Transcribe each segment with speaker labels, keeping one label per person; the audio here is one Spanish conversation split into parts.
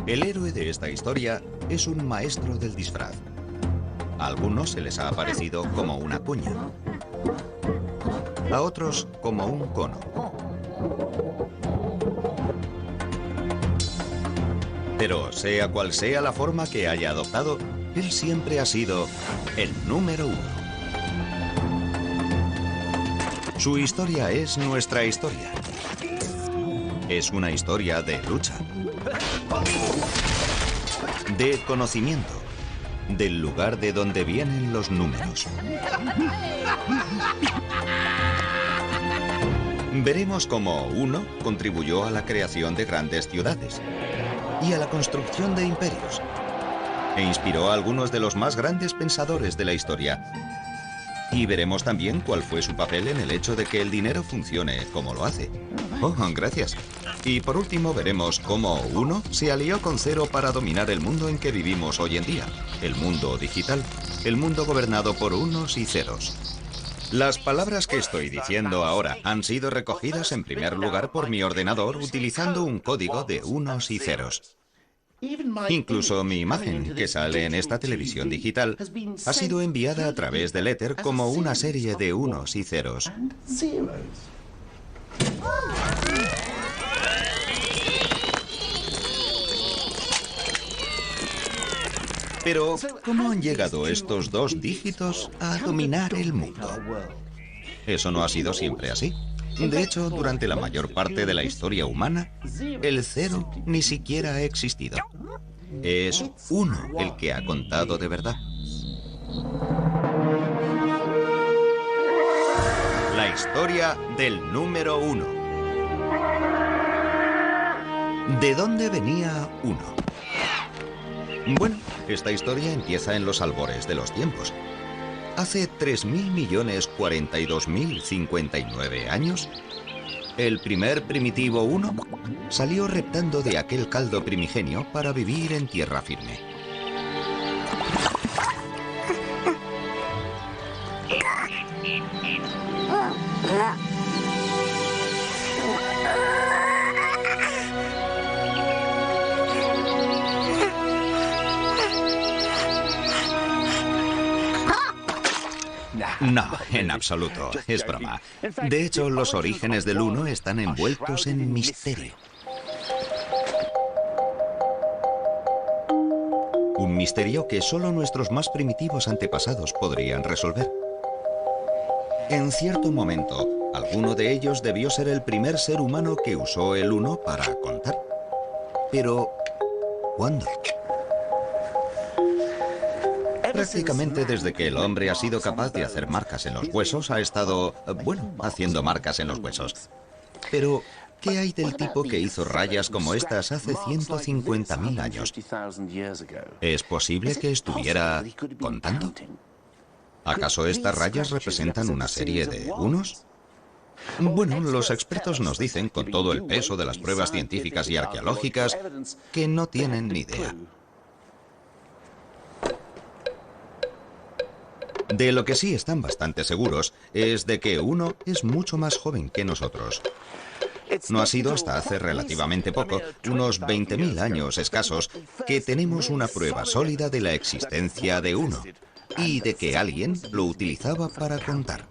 Speaker 1: El héroe de esta historia es un maestro del disfraz. A algunos se les ha aparecido como una cuña, a otros como un cono. Pero sea cual sea la forma que haya adoptado, él siempre ha sido el número uno. Su historia es nuestra historia. Es una historia de lucha, de conocimiento, del lugar de donde vienen los números. Veremos cómo uno contribuyó a la creación de grandes ciudades y a la construcción de imperios, e inspiró a algunos de los más grandes pensadores de la historia. Y veremos también cuál fue su papel en el hecho de que el dinero funcione como lo hace. Oh, gracias. Y por último veremos cómo uno se alió con cero para dominar el mundo en que vivimos hoy en día, el mundo digital, el mundo gobernado por unos y ceros. Las palabras que estoy diciendo ahora han sido recogidas en primer lugar por mi ordenador utilizando un código de unos y ceros. Incluso mi imagen, que sale en esta televisión digital, ha sido enviada a través del éter como una serie de unos y ceros. Pero, ¿cómo han llegado estos dos dígitos a dominar el mundo? Eso no ha sido siempre así. De hecho, durante la mayor parte de la historia humana, el cero ni siquiera ha existido. Es uno el que ha contado de verdad. La historia del número uno. ¿De dónde venía uno? Bueno, esta historia empieza en los albores de los tiempos. Hace 3.042.059 años, el primer primitivo uno salió reptando de aquel caldo primigenio para vivir en tierra firme. No, en absoluto, es broma. De hecho, los orígenes del uno están envueltos en misterio. Un misterio que solo nuestros más primitivos antepasados podrían resolver. En cierto momento, alguno de ellos debió ser el primer ser humano que usó el uno para contar. Pero, ¿cuándo? Prácticamente desde que el hombre ha sido capaz de hacer marcas en los huesos, ha estado, bueno, haciendo marcas en los huesos. Pero, ¿qué hay del tipo que hizo rayas como estas hace 150.000 años? ¿Es posible que estuviera contando? ¿Acaso estas rayas representan una serie de unos? Bueno, los expertos nos dicen, con todo el peso de las pruebas científicas y arqueológicas, que no tienen ni idea. De lo que sí están bastante seguros es de que uno es mucho más joven que nosotros. No ha sido hasta hace relativamente poco, unos 20.000 años escasos, que tenemos una prueba sólida de la existencia de uno y de que alguien lo utilizaba para contar.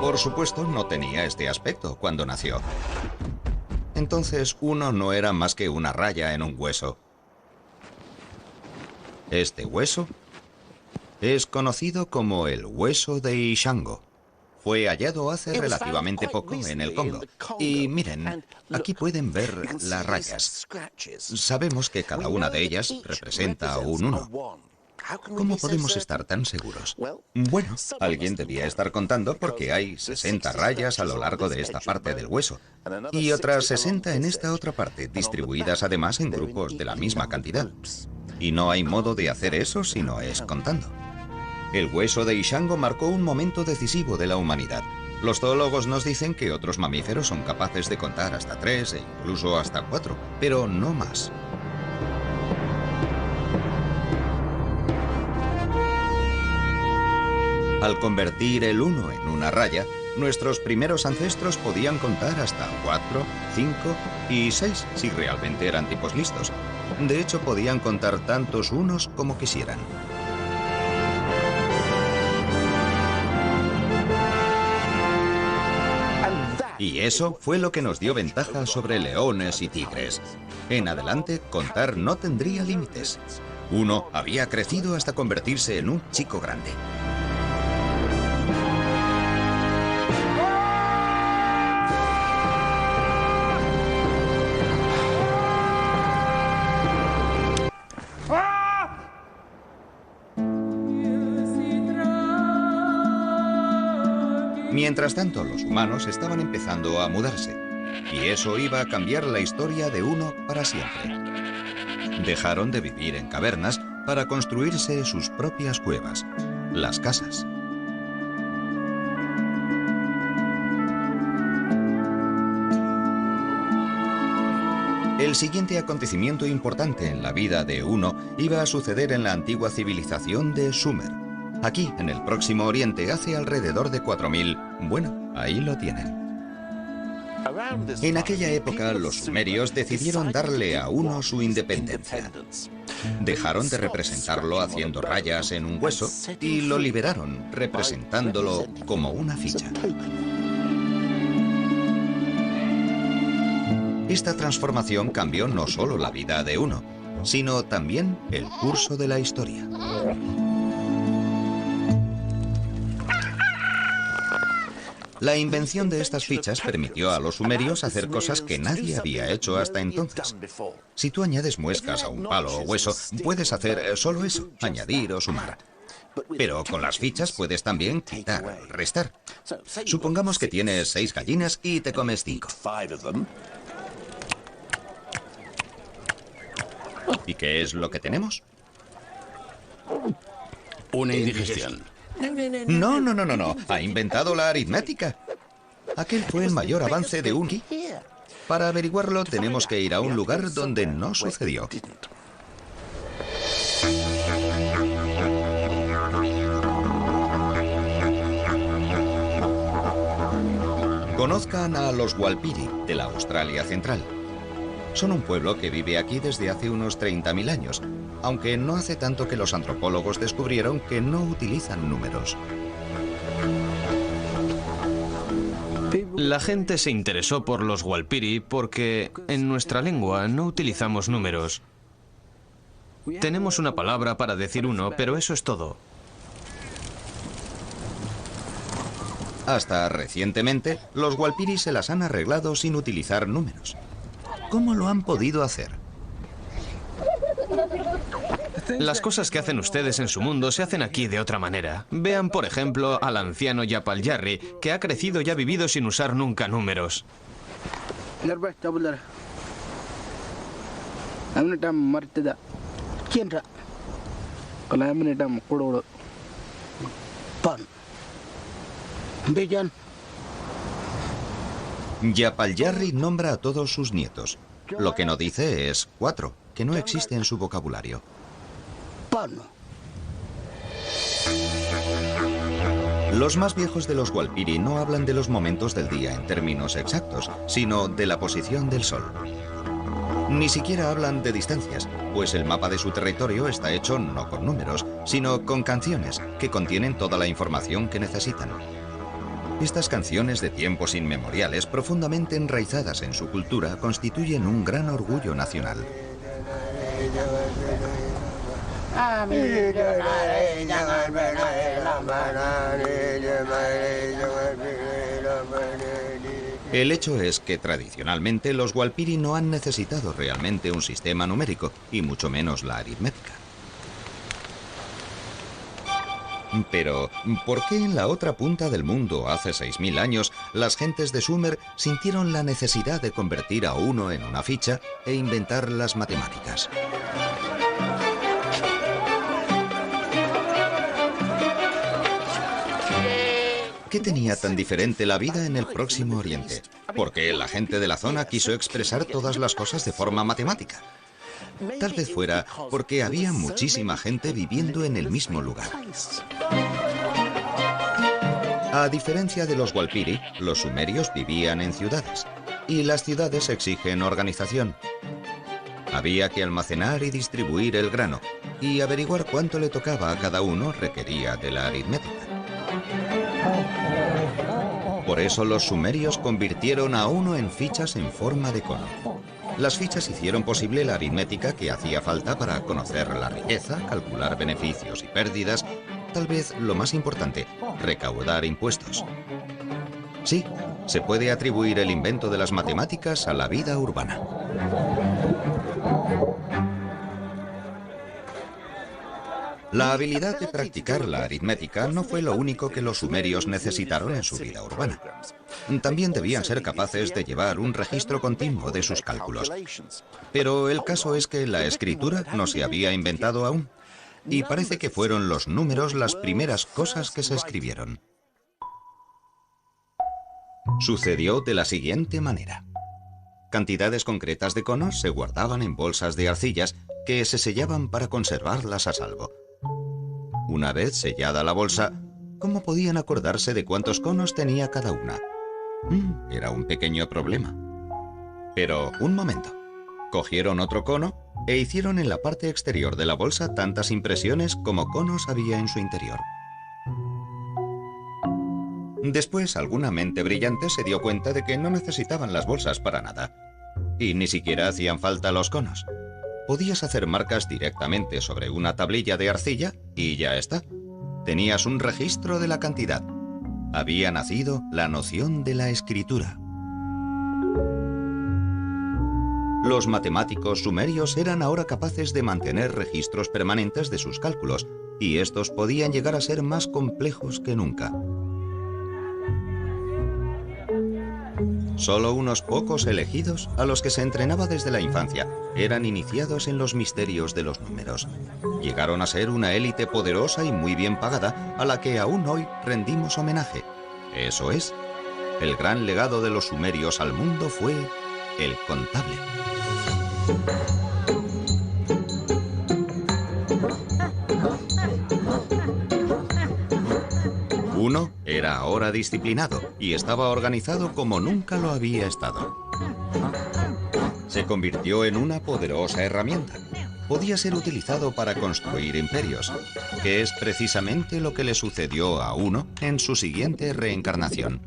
Speaker 1: Por supuesto, no tenía este aspecto cuando nació. Entonces, uno no era más que una raya en un hueso. Este hueso es conocido como el hueso de Ishango. Fue hallado hace relativamente poco en el Congo. Y miren, aquí pueden ver las rayas. Sabemos que cada una de ellas representa un uno. ¿Cómo podemos estar tan seguros? Bueno, alguien debía estar contando porque hay 60 rayas a lo largo de esta parte del hueso y otras 60 en esta otra parte, distribuidas además en grupos de la misma cantidad. Y no hay modo de hacer eso si no es contando. El hueso de Ishango marcó un momento decisivo de la humanidad. Los zoólogos nos dicen que otros mamíferos son capaces de contar hasta 3 e incluso hasta 4, pero no más. Al convertir el 1 en una raya, Nuestros primeros ancestros podían contar hasta 4, 5 y 6 si realmente eran tipos listos. De hecho, podían contar tantos unos como quisieran. Y eso fue lo que nos dio ventaja sobre leones y tigres. En adelante, contar no tendría límites. Uno había crecido hasta convertirse en un chico grande. Mientras tanto, los humanos estaban empezando a mudarse, y eso iba a cambiar la historia de uno para siempre. Dejaron de vivir en cavernas para construirse sus propias cuevas, las casas. El siguiente acontecimiento importante en la vida de uno iba a suceder en la antigua civilización de Sumer. Aquí, en el Próximo Oriente, hace alrededor de 4000. Bueno, ahí lo tienen. En aquella época, los sumerios decidieron darle a uno su independencia. Dejaron de representarlo haciendo rayas en un hueso y lo liberaron, representándolo como una ficha. Esta transformación cambió no solo la vida de uno, sino también el curso de la historia. La invención de estas fichas permitió a los sumerios hacer cosas que nadie había hecho hasta entonces. Si tú añades muescas a un palo o hueso, puedes hacer solo eso, añadir o sumar. Pero con las fichas puedes también quitar, restar. Supongamos que tienes 6 gallinas y te comes 5. ¿Y qué es lo que tenemos?
Speaker 2: Una indigestión.
Speaker 1: No. Ha inventado la aritmética. Aquel fue el mayor avance de un... Para averiguarlo tenemos que ir a un lugar donde no sucedió. Conozcan a los Walpiri, de la Australia Central. Son un pueblo que vive aquí desde hace unos 30.000 años, aunque no hace tanto que los antropólogos descubrieron que no utilizan números.
Speaker 3: La gente se interesó por los Walpiri porque en nuestra lengua no utilizamos números. Tenemos una palabra para decir uno, pero eso es todo.
Speaker 1: Hasta recientemente, los Walpiri se las han arreglado sin utilizar números. ¿Cómo lo han podido hacer?
Speaker 3: Las cosas que hacen ustedes en su mundo se hacen aquí de otra manera. Vean, por ejemplo, al anciano Yapal Jarri, que ha crecido y ha vivido sin usar nunca números.
Speaker 1: Yapal Jarri nombra a todos sus nietos. Lo que no dice es 4, que no existe en su vocabulario. Los más viejos de los Walpiri no hablan de los momentos del día en términos exactos, sino de la posición del sol. Ni siquiera hablan de distancias, pues el mapa de su territorio está hecho no con números, sino con canciones que contienen toda la información que necesitan. Estas canciones de tiempos inmemoriales, profundamente enraizadas en su cultura, constituyen un gran orgullo nacional. El hecho es que tradicionalmente los Walpiri no han necesitado realmente un sistema numérico, y mucho menos la aritmética. Pero, ¿por qué en la otra punta del mundo, hace 6000 años, las gentes de Sumer sintieron la necesidad de convertir a uno en una ficha e inventar las matemáticas? ¿Qué tenía tan diferente la vida en el Próximo Oriente? ¿Por qué la gente de la zona quiso expresar todas las cosas de forma matemática? Tal vez fuera porque había muchísima gente viviendo en el mismo lugar. A diferencia de los Walpiri, los sumerios vivían en ciudades, y las ciudades exigen organización. Había que almacenar y distribuir el grano, y averiguar cuánto le tocaba a cada uno requería de la aritmética. Por eso los sumerios convirtieron a uno en fichas en forma de cono. Las fichas hicieron posible la aritmética que hacía falta para conocer la riqueza, calcular beneficios y pérdidas, tal vez lo más importante, recaudar impuestos. Sí, se puede atribuir el invento de las matemáticas a la vida urbana. La habilidad de practicar la aritmética no fue lo único que los sumerios necesitaron en su vida urbana. También debían ser capaces de llevar un registro continuo de sus cálculos. Pero el caso es que la escritura no se había inventado aún, y parece que fueron los números las primeras cosas que se escribieron. Sucedió de la siguiente manera. Cantidades concretas de conos se guardaban en bolsas de arcillas que se sellaban para conservarlas a salvo. Una vez sellada la bolsa, ¿cómo podían acordarse de cuántos conos tenía cada una? Era un pequeño problema. Pero, un momento. Cogieron otro cono e hicieron en la parte exterior de la bolsa tantas impresiones como conos había en su interior. Después, alguna mente brillante se dio cuenta de que no necesitaban las bolsas para nada. Y ni siquiera hacían falta los conos. Podías hacer marcas directamente sobre una tablilla de arcilla y ya está. Tenías un registro de la cantidad. Había nacido la noción de la escritura. Los matemáticos sumerios eran ahora capaces de mantener registros permanentes de sus cálculos, y estos podían llegar a ser más complejos que nunca. Solo unos pocos elegidos, a los que se entrenaba desde la infancia, eran iniciados en los misterios de los números. Llegaron a ser una élite poderosa y muy bien pagada, a la que aún hoy rendimos homenaje. Eso es, el gran legado de los sumerios al mundo fue el contable. Uno era ahora disciplinado y estaba organizado como nunca lo había estado. Se convirtió en una poderosa herramienta. Podía ser utilizado para construir imperios, que es precisamente lo que le sucedió a Uno en su siguiente reencarnación.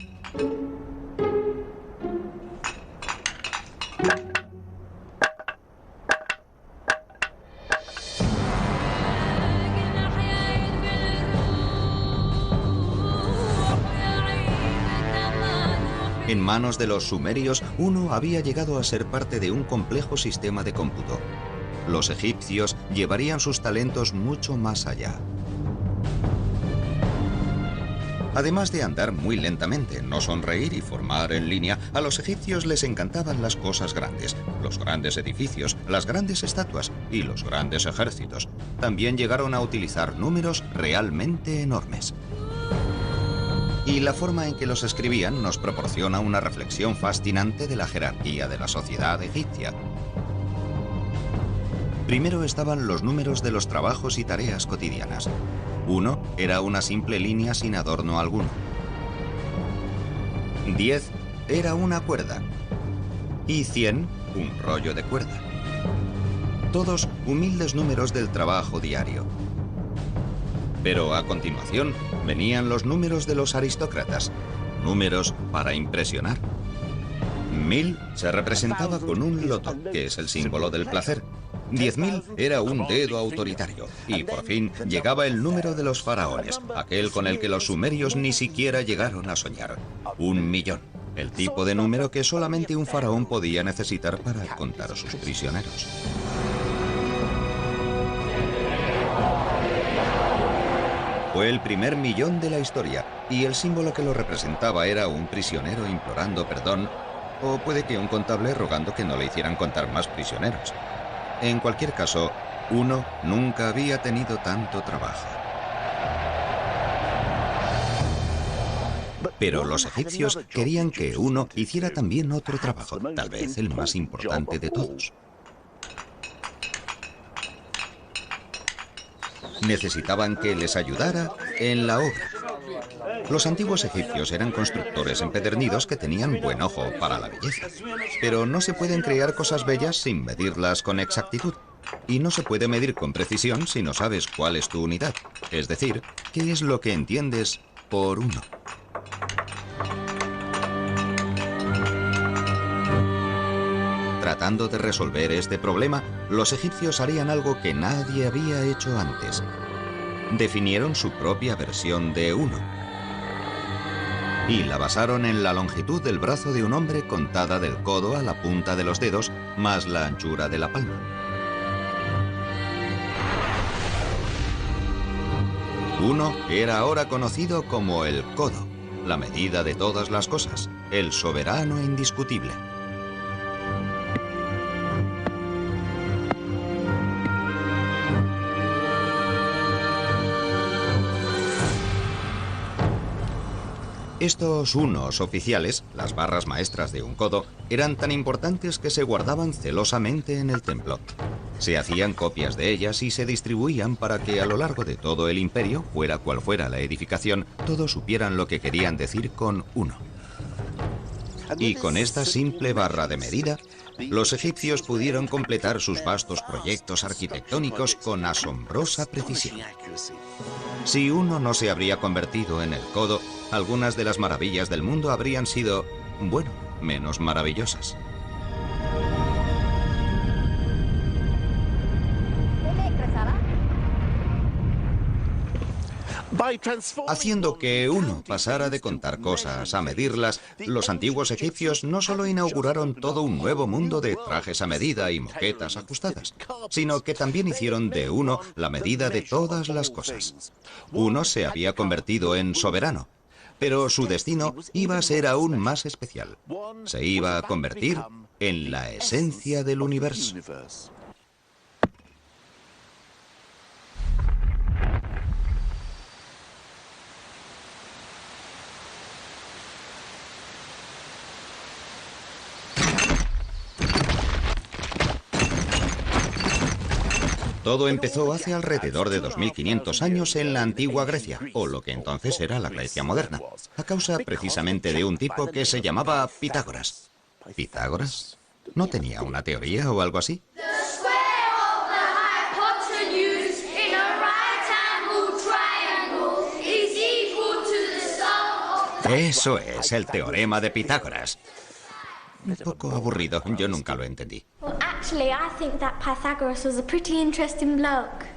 Speaker 1: En manos de los sumerios, Uno había llegado a ser parte de un complejo sistema de cómputo. Los egipcios llevarían sus talentos mucho más allá. Además de andar muy lentamente, no sonreír y formar en línea, a los egipcios les encantaban las cosas grandes, los grandes edificios, las grandes estatuas y los grandes ejércitos. También llegaron a utilizar números realmente enormes. Y la forma en que los escribían nos proporciona una reflexión fascinante de la jerarquía de la sociedad egipcia. Primero estaban los números de los trabajos y tareas cotidianas. 1 era una simple línea sin adorno alguno. 10 era una cuerda. Y 100, un rollo de cuerda. Todos humildes números del trabajo diario. Pero a continuación venían los números de los aristócratas, números para impresionar. 1000 se representaba con un loto, que es el símbolo del placer. 10.000 era un dedo autoritario. Y por fin llegaba el número de los faraones, aquel con el que los sumerios ni siquiera llegaron a soñar. 1.000.000, el tipo de número que solamente un faraón podía necesitar para contar a sus prisioneros. Fue el primer millón de la historia, y el símbolo que lo representaba era un prisionero implorando perdón, o puede que un contable rogando que no le hicieran contar más prisioneros. En cualquier caso, Uno nunca había tenido tanto trabajo. Pero los egipcios querían que Uno hiciera también otro trabajo, tal vez el más importante de todos. Necesitaban que les ayudara en la obra. Los antiguos egipcios eran constructores empedernidos que tenían buen ojo para la belleza. Pero no se pueden crear cosas bellas sin medirlas con exactitud. Y no se puede medir con precisión si no sabes cuál es tu unidad. Es decir, qué es lo que entiendes por uno. Tratando de resolver este problema, los egipcios harían algo que nadie había hecho antes. Definieron su propia versión de uno. Y la basaron en la longitud del brazo de un hombre contada del codo a la punta de los dedos, más la anchura de la palma. Uno era ahora conocido como el codo, la medida de todas las cosas, el soberano indiscutible. Estos unos oficiales, las barras maestras de un codo, eran tan importantes que se guardaban celosamente en el templo. Se hacían copias de ellas y se distribuían para que a lo largo de todo el imperio, fuera cual fuera la edificación, todos supieran lo que querían decir con uno. Y con esta simple barra de medida, los egipcios pudieron completar sus vastos proyectos arquitectónicos con asombrosa precisión. Si uno no se habría convertido en el codo, algunas de las maravillas del mundo habrían sido, bueno, menos maravillosas. Haciendo que uno pasara de contar cosas a medirlas, los antiguos egipcios no solo inauguraron todo un nuevo mundo de trajes a medida y moquetas ajustadas, sino que también hicieron de uno la medida de todas las cosas. Uno se había convertido en soberano, pero su destino iba a ser aún más especial. Se iba a convertir en la esencia del universo. Todo empezó hace alrededor de 2500 años en la antigua Grecia, o lo que entonces era la Grecia moderna, a causa precisamente de un tipo que se llamaba Pitágoras. ¿Pitágoras? ¿No tenía una teoría o algo así? Eso es, el teorema de Pitágoras. Un poco aburrido, yo nunca lo entendí.
Speaker 2: Well, actually, I think that Pythagoras was a pretty interesting bloke.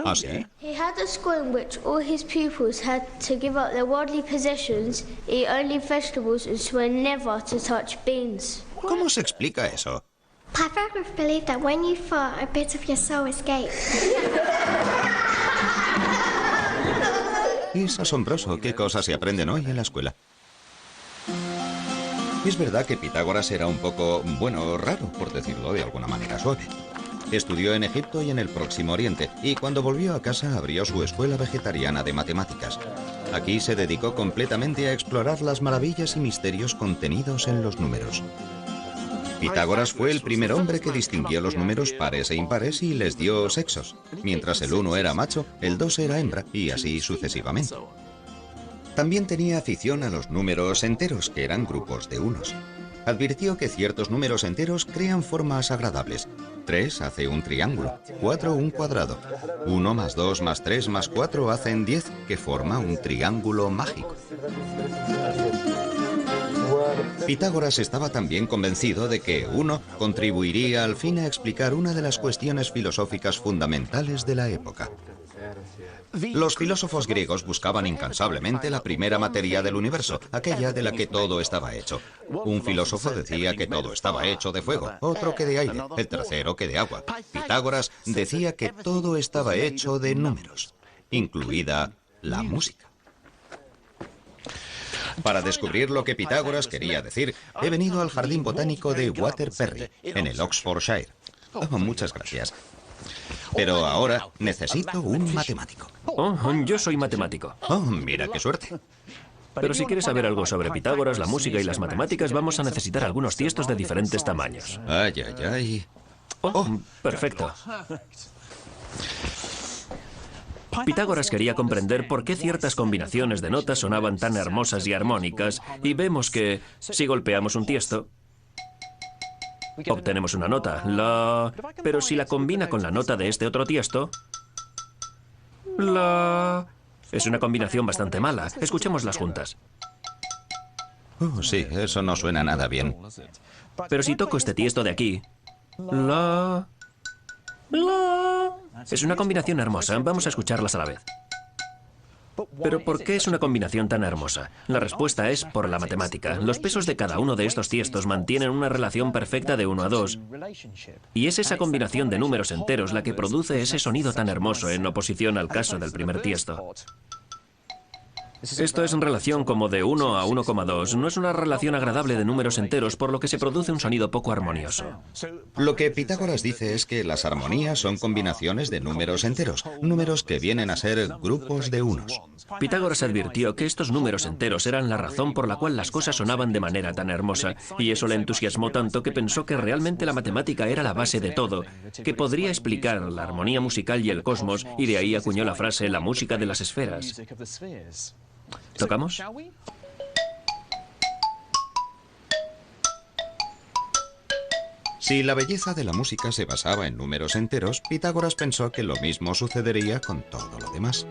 Speaker 1: ¿Ah, sí?
Speaker 2: He had a school in which all his pupils had to give up their worldly possessions, eat only vegetables, and swear never to touch beans.
Speaker 1: ¿Cómo se explica eso?
Speaker 2: Pythagoras believed that when you fart, a bit of your soul escapes.
Speaker 1: Es asombroso qué cosas se aprenden hoy en la escuela. Es verdad que Pitágoras era un poco, bueno, raro, por decirlo de alguna manera suave. Estudió en Egipto y en el Próximo Oriente, y cuando volvió a casa abrió su escuela vegetariana de matemáticas. Aquí se dedicó completamente a explorar las maravillas y misterios contenidos en los números. Pitágoras fue el primer hombre que distinguió los números pares e impares y les dio sexos. Mientras el 1 era macho, el 2 era hembra, y así sucesivamente. También tenía afición a los números enteros, que eran grupos de unos. Advirtió que ciertos números enteros crean formas agradables. 3 hace un triángulo, 4 un cuadrado. 1 más 2 más 3 más 4 hacen 10, que forma un triángulo mágico. Pitágoras estaba también convencido de que 1 contribuiría al fin a explicar una de las cuestiones filosóficas fundamentales de la época. Los filósofos griegos buscaban incansablemente la primera materia del universo, aquella de la que todo estaba hecho. Un filósofo decía que todo estaba hecho de fuego, otro que de aire, el tercero que de agua. Pitágoras decía que todo estaba hecho de números, incluida la música. Para descubrir lo que Pitágoras quería decir, he venido al Jardín Botánico de Waterbury, en el Oxfordshire. Oh, muchas gracias. Pero ahora necesito un matemático.
Speaker 4: Oh, yo soy matemático.
Speaker 1: Oh, mira qué suerte.
Speaker 4: Pero si quieres saber algo sobre Pitágoras, la música y las matemáticas, vamos a necesitar algunos tiestos de diferentes tamaños.
Speaker 1: Ay, ay, ay.
Speaker 4: Oh, perfecto. Pitágoras quería comprender por qué ciertas combinaciones de notas sonaban tan hermosas y armónicas, y vemos que, si golpeamos un tiesto, obtenemos una nota, la... Pero si la combina con la nota de este otro tiesto, la... Es una combinación bastante mala. Escuchémoslas juntas.
Speaker 1: Sí, eso no suena nada bien.
Speaker 4: Pero si toco este tiesto de aquí, la... Es una combinación hermosa. Vamos a escucharlas a la vez. Pero ¿por qué es una combinación tan hermosa? La respuesta es por la matemática. Los pesos de cada uno de estos tiestos mantienen una relación perfecta de 1 a 2. Y es esa combinación de números enteros la que produce ese sonido tan hermoso en oposición al caso del primer tiesto. Esto es en relación como de 1 a 1,2. No es una relación agradable de números enteros, por lo que se produce un sonido poco armonioso.
Speaker 1: Lo que Pitágoras dice es que las armonías son combinaciones de números enteros, números que vienen a ser grupos de unos.
Speaker 4: Pitágoras advirtió que estos números enteros eran la razón por la cual las cosas sonaban de manera tan hermosa, y eso le entusiasmó tanto que pensó que realmente la matemática era la base de todo, que podría explicar la armonía musical y el cosmos, y de ahí acuñó la frase la música de las esferas. ¿Tocamos?
Speaker 1: Si la belleza de la música se basaba en números enteros, Pitágoras pensó que lo mismo sucedería con todo lo demás.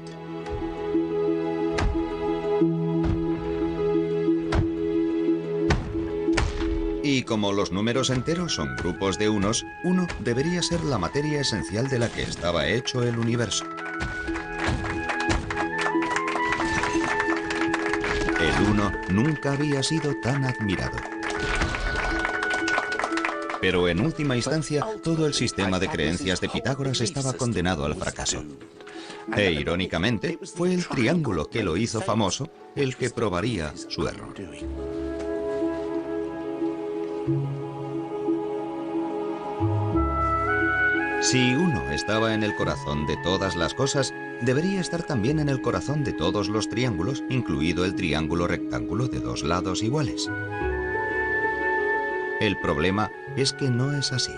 Speaker 1: Y como los números enteros son grupos de unos, uno debería ser la materia esencial de la que estaba hecho el universo. El uno nunca había sido tan admirado. Pero en última instancia, todo el sistema de creencias de Pitágoras estaba condenado al fracaso. E irónicamente, fue el triángulo que lo hizo famoso el que probaría su error. Si uno estaba en el corazón de todas las cosas, debería estar también en el corazón de todos los triángulos, incluido el triángulo rectángulo de 2 lados iguales. El problema es que no es así.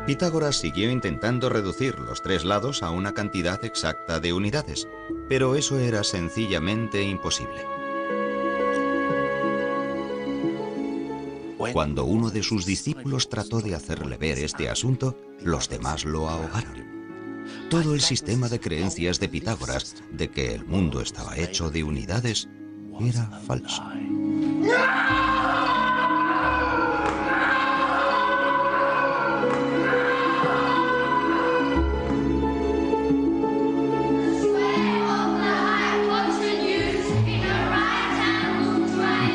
Speaker 1: Pitágoras siguió intentando reducir los 3 lados a una cantidad exacta de unidades, pero eso era sencillamente imposible. Cuando uno de sus discípulos trató de hacerle ver este asunto, los demás lo ahogaron. Todo el sistema de creencias de Pitágoras de que el mundo estaba hecho de unidades era falso.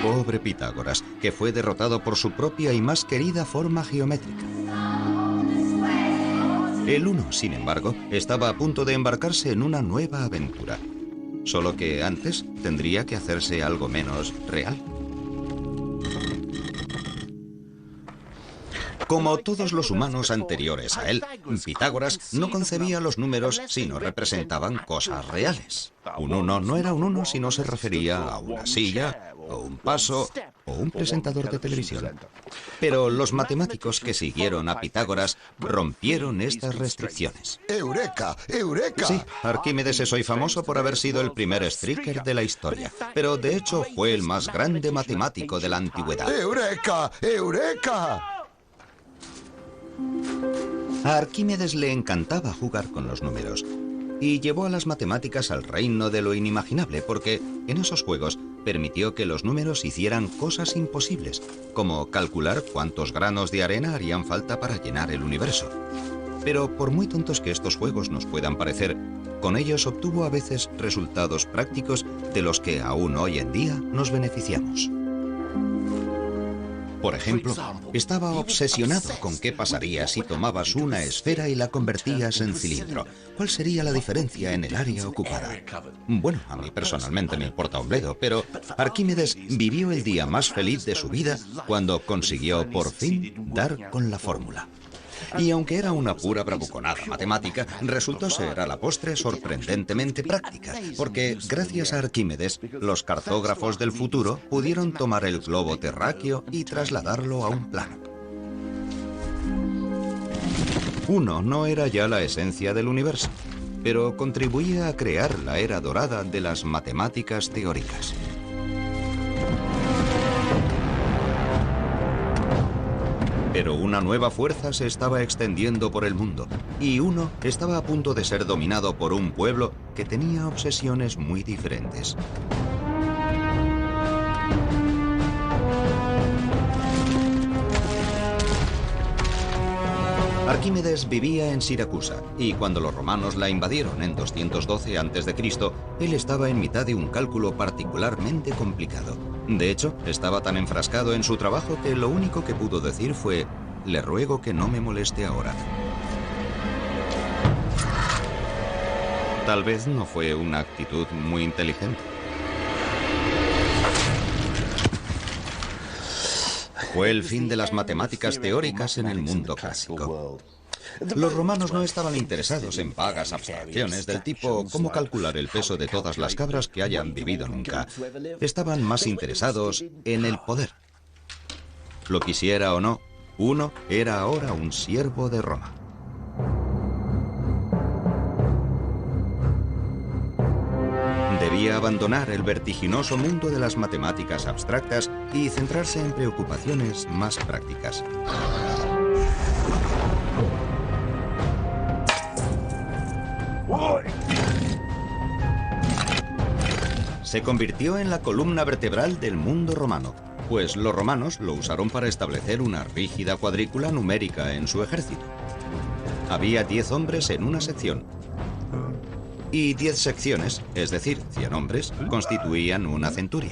Speaker 1: Pobre Pitágoras, que fue derrotado por su propia y más querida forma geométrica. El uno, sin embargo, estaba a punto de embarcarse en una nueva aventura. Solo que antes tendría que hacerse algo menos real. Como todos los humanos anteriores a él, Pitágoras no concebía los números si no representaban cosas reales. Un 1 no era un 1 si no se refería a una silla, o un paso, o un presentador de televisión. Pero los matemáticos que siguieron a Pitágoras rompieron estas restricciones.
Speaker 5: ¡Eureka! ¡Eureka!
Speaker 1: Sí, Arquímedes es hoy famoso por haber sido el primer striker de la historia, pero de hecho fue el más grande matemático de la antigüedad.
Speaker 5: ¡Eureka! ¡Eureka!
Speaker 1: A Arquímedes le encantaba jugar con los números y llevó a las matemáticas al reino de lo inimaginable porque en esos juegos permitió que los números hicieran cosas imposibles, como calcular cuántos granos de arena harían falta para llenar el universo. Pero por muy tontos que estos juegos nos puedan parecer, con ellos obtuvo a veces resultados prácticos de los que aún hoy en día nos beneficiamos. Por ejemplo, estaba obsesionado con qué pasaría si tomabas una esfera y la convertías en cilindro. ¿Cuál sería la diferencia en el área ocupada? Bueno, a mí personalmente me importa un bledo, pero Arquímedes vivió el día más feliz de su vida cuando consiguió por fin dar con la fórmula. Y aunque era una pura bravuconada matemática, resultó ser a la postre sorprendentemente práctica, porque gracias a Arquímedes, los cartógrafos del futuro pudieron tomar el globo terráqueo y trasladarlo a un plano. Uno no era ya la esencia del universo. pero contribuía a crear la era dorada de las matemáticas teóricas. Pero una nueva fuerza se estaba extendiendo por el mundo, y uno estaba a punto de ser dominado por un pueblo que tenía obsesiones muy diferentes. Arquímedes vivía en Siracusa, y cuando los romanos la invadieron en 212 a.C., él estaba en mitad de un cálculo particularmente complicado. De hecho, estaba tan enfrascado en su trabajo que lo único que pudo decir fue: «Le ruego que no me moleste ahora». Tal vez no fue una actitud muy inteligente. Fue el fin de las matemáticas teóricas en el mundo clásico. Los romanos no estaban interesados en vagas abstracciones del tipo cómo calcular el peso de todas las cabras que hayan vivido nunca. Estaban más interesados en el poder. Lo quisiera o no, uno era ahora un siervo de Roma. Debía abandonar el vertiginoso mundo de las matemáticas abstractas y centrarse en preocupaciones más prácticas. Se convirtió en la columna vertebral del mundo romano, pues los romanos lo usaron para establecer una rígida cuadrícula numérica en su ejército. Había 10 hombres en una sección, y 10 secciones, es decir, 100 hombres, constituían una centuria.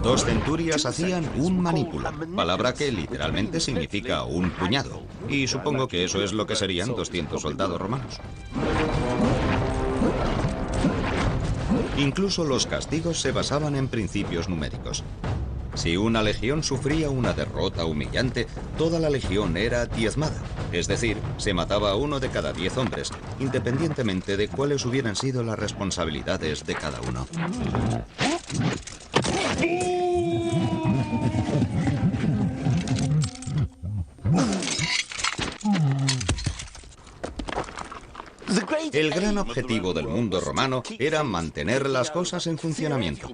Speaker 1: 2 centurias hacían un manípulo, palabra que literalmente significa un puñado, y supongo que eso es lo que serían 200 soldados romanos. Incluso los castigos se basaban en principios numéricos. Si una legión sufría una derrota humillante, toda la legión era diezmada, es decir, se mataba a 1 de cada 10 hombres, independientemente de cuáles hubieran sido las responsabilidades de cada uno. El gran objetivo del mundo romano era mantener las cosas en funcionamiento.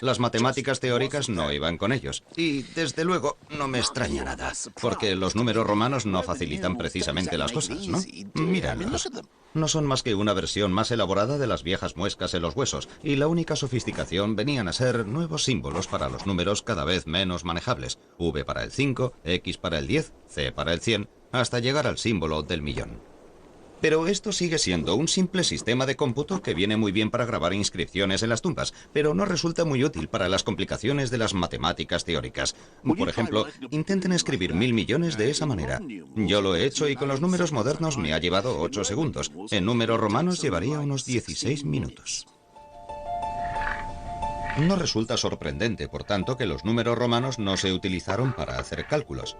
Speaker 1: Las matemáticas teóricas no iban con ellos. Y, desde luego, no me extraña nada, porque los números romanos no facilitan precisamente las cosas, ¿no? Míralos. No son más que una versión más elaborada de las viejas muescas en los huesos, y la única sofisticación venían a ser nuevos símbolos para los números cada vez menos manejables. V para el 5, X para el 10, C para el 100, hasta llegar al símbolo del millón. Pero esto sigue siendo un simple sistema de cómputo que viene muy bien para grabar inscripciones en las tumbas, pero no resulta muy útil para las complicaciones de las matemáticas teóricas. Por ejemplo, intenten escribir 1000 millones de esa manera. Yo lo he hecho y con los números modernos me ha llevado 8 segundos. En números romanos llevaría unos 16 minutos. No resulta sorprendente, por tanto, que los números romanos no se utilizaron para hacer cálculos.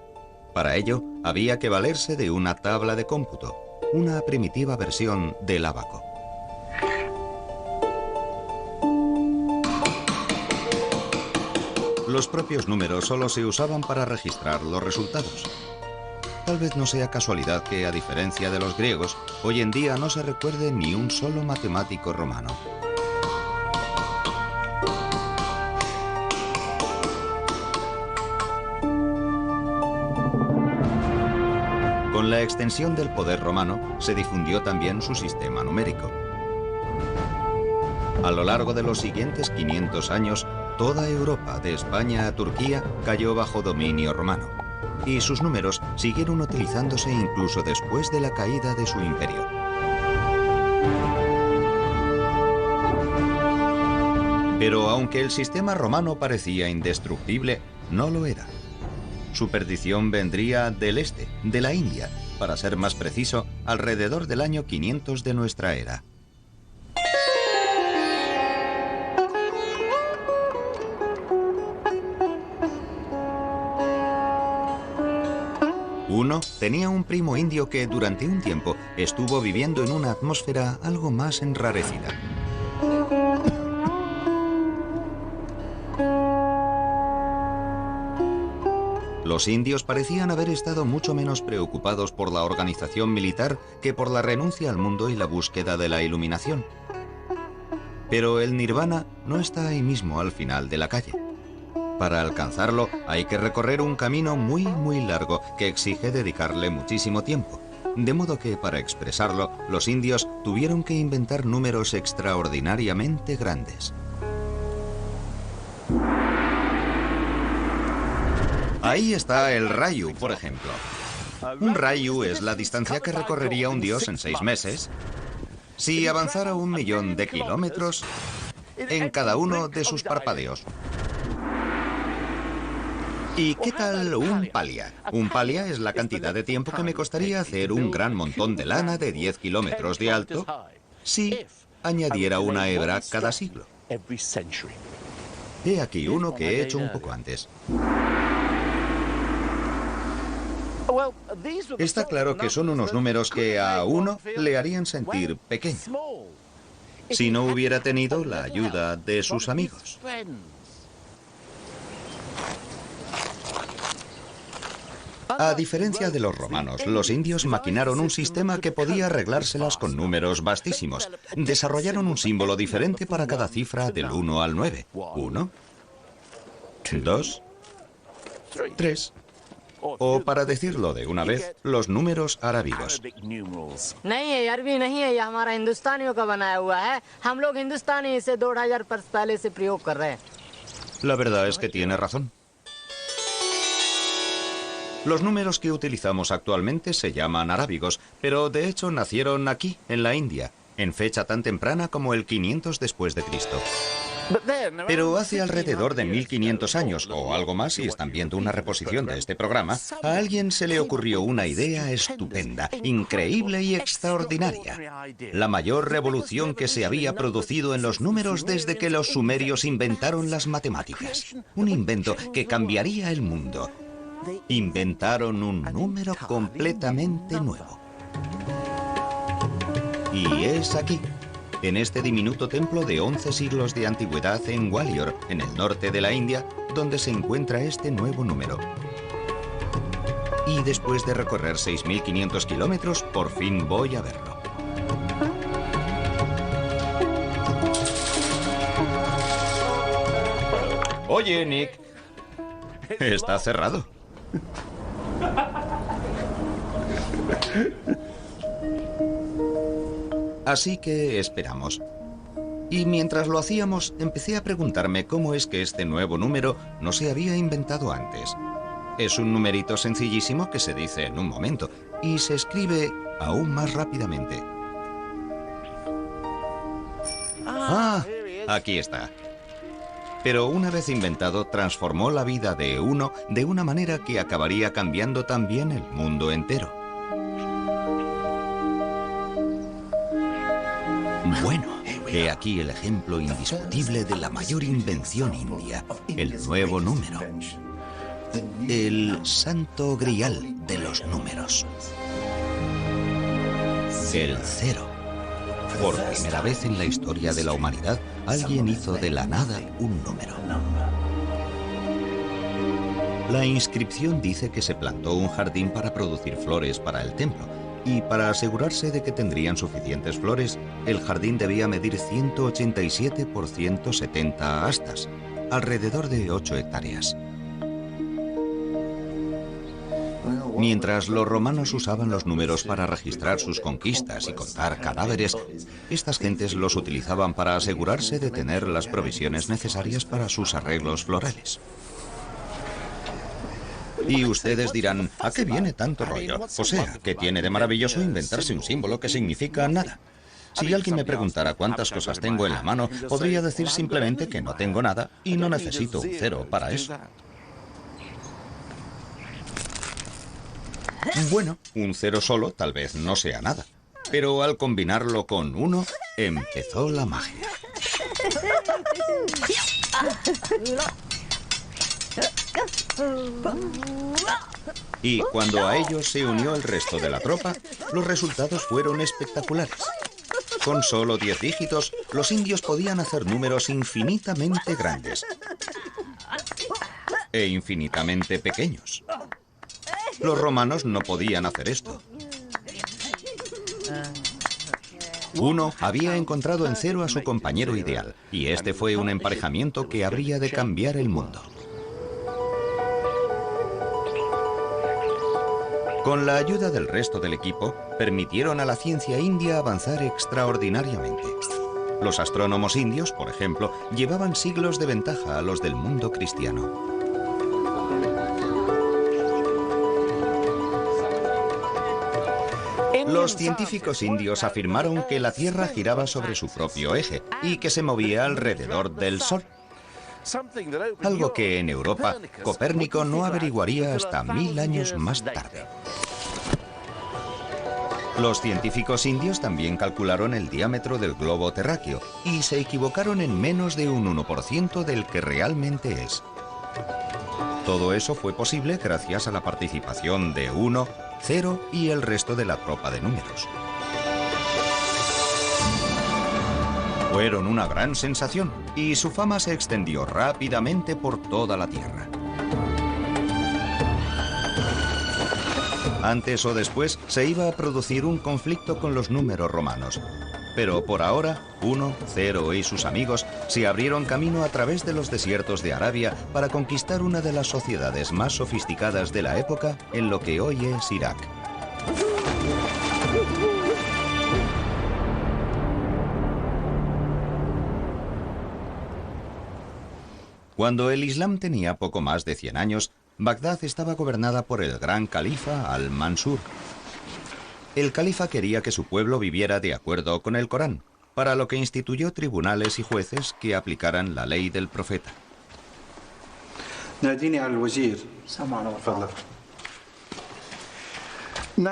Speaker 1: Para ello, había que valerse de una tabla de cómputo, una primitiva versión del ábaco. Los propios números solo se usaban para registrar los resultados. Tal vez no sea casualidad que, a diferencia de los griegos, hoy en día no se recuerde ni un solo matemático romano. Con la extensión del poder romano, se difundió también su sistema numérico. A lo largo de los siguientes 500 años, toda Europa, de España a Turquía, cayó bajo dominio romano, y sus números siguieron utilizándose incluso después de la caída de su imperio. Pero aunque el sistema romano parecía indestructible, no lo era. Su perdición vendría del este, de la India, para ser más preciso, alrededor del año 500 de nuestra era. Uno tenía un primo indio que durante un tiempo estuvo viviendo en una atmósfera algo más enrarecida. Los indios parecían haber estado mucho menos preocupados por la organización militar que por la renuncia al mundo y la búsqueda de la iluminación. Pero el nirvana no está ahí mismo al final de la calle. Para alcanzarlo hay que recorrer un camino muy largo que exige dedicarle muchísimo tiempo. De modo que para expresarlo, los indios tuvieron que inventar números extraordinariamente grandes. Ahí está el rayu, por ejemplo. Un rayu es la distancia que recorrería un dios en 6 meses si avanzara 1.000.000 de kilómetros en cada uno de sus parpadeos. ¿Y qué tal un palia? Un palia es la cantidad de tiempo que me costaría hacer un gran montón de lana de 10 kilómetros de alto si añadiera una hebra cada siglo. He aquí uno que he hecho un poco antes. Está claro que son unos números que a uno le harían sentir pequeño si no hubiera tenido la ayuda de sus amigos. A diferencia de los romanos, los indios maquinaron un sistema que podía arreglárselas con números vastísimos. Desarrollaron un símbolo diferente para cada cifra del 1 al 9. 1, 2, 3. O, para decirlo de una vez, los números arábigos. La verdad es que tiene razón. Los números que utilizamos actualmente se llaman arábigos, pero de hecho nacieron aquí, en la India, en fecha tan temprana como el 500 después de Cristo. Pero hace alrededor de 1500 años, o algo más si están viendo una reposición de este programa, a alguien se le ocurrió una idea estupenda, increíble y extraordinaria. La mayor revolución que se había producido en los números desde que los sumerios inventaron las matemáticas. Un invento que cambiaría el mundo. Inventaron un número completamente nuevo. Y es aquí, en este diminuto templo de 11 siglos de antigüedad en Gwalior, en el norte de la India, donde se encuentra este nuevo número. Y después de recorrer 6.500 kilómetros, por fin voy a verlo. Oye, Nick. Está cerrado. Así que esperamos. Y mientras lo hacíamos, empecé a preguntarme cómo es que este nuevo número no se había inventado antes. Es un numerito sencillísimo que se dice en un momento y se escribe aún más rápidamente. Ah, aquí está. Pero una vez inventado, transformó la vida de uno de una manera que acabaría cambiando también el mundo entero. Bueno, he aquí el ejemplo indiscutible de la mayor invención india, el nuevo número. El santo grial de los números. El 0. Por primera vez en la historia de la humanidad, alguien hizo de la nada un número. La inscripción dice que se plantó un jardín para producir flores para el templo, y para asegurarse de que tendrían suficientes flores, el jardín debía medir 187 por 170 astas, alrededor de 8 hectáreas. Mientras los romanos usaban los números para registrar sus conquistas y contar cadáveres, estas gentes los utilizaban para asegurarse de tener las provisiones necesarias para sus arreglos florales. Y ustedes dirán, ¿a qué viene tanto rollo? O sea, ¿qué tiene de maravilloso inventarse un símbolo que significa nada? Si alguien me preguntara cuántas cosas tengo en la mano, podría decir simplemente que no tengo nada y no necesito un 0 para eso. Bueno, un 0 solo tal vez no sea nada, pero al combinarlo con 1, empezó la magia. Y cuando a ellos se unió el resto de la tropa, los resultados fueron espectaculares. Con solo 10 dígitos, los indios podían hacer números infinitamente grandes e infinitamente pequeños. Los romanos no podían hacer esto. Uno había encontrado en Cero a su compañero ideal, y este fue un emparejamiento que habría de cambiar el mundo. Con la ayuda del resto del equipo, permitieron a la ciencia india avanzar extraordinariamente. Los astrónomos indios, por ejemplo, llevaban siglos de ventaja a los del mundo cristiano. Los científicos indios afirmaron que la Tierra giraba sobre su propio eje y que se movía alrededor del Sol. Algo que en Europa Copérnico no averiguaría hasta 1000 años más tarde. Los científicos indios también calcularon el diámetro del globo terráqueo y se equivocaron en menos de un 1% del que realmente es. Todo eso fue posible gracias a la participación de 1, 0 y el resto de la tropa de números. Fueron una gran sensación y su fama se extendió rápidamente por toda la Tierra. Antes o después se iba a producir un conflicto con los números romanos. Pero por ahora, 1, 0 y sus amigos se abrieron camino a través de los desiertos de Arabia para conquistar una de las sociedades más sofisticadas de la época en lo que hoy es Irak. Cuando el Islam tenía poco más de 100 años, Bagdad estaba gobernada por el gran califa Al-Mansur. El califa quería que su pueblo viviera de acuerdo con el Corán, para lo que instituyó tribunales y jueces que aplicaran la ley del profeta.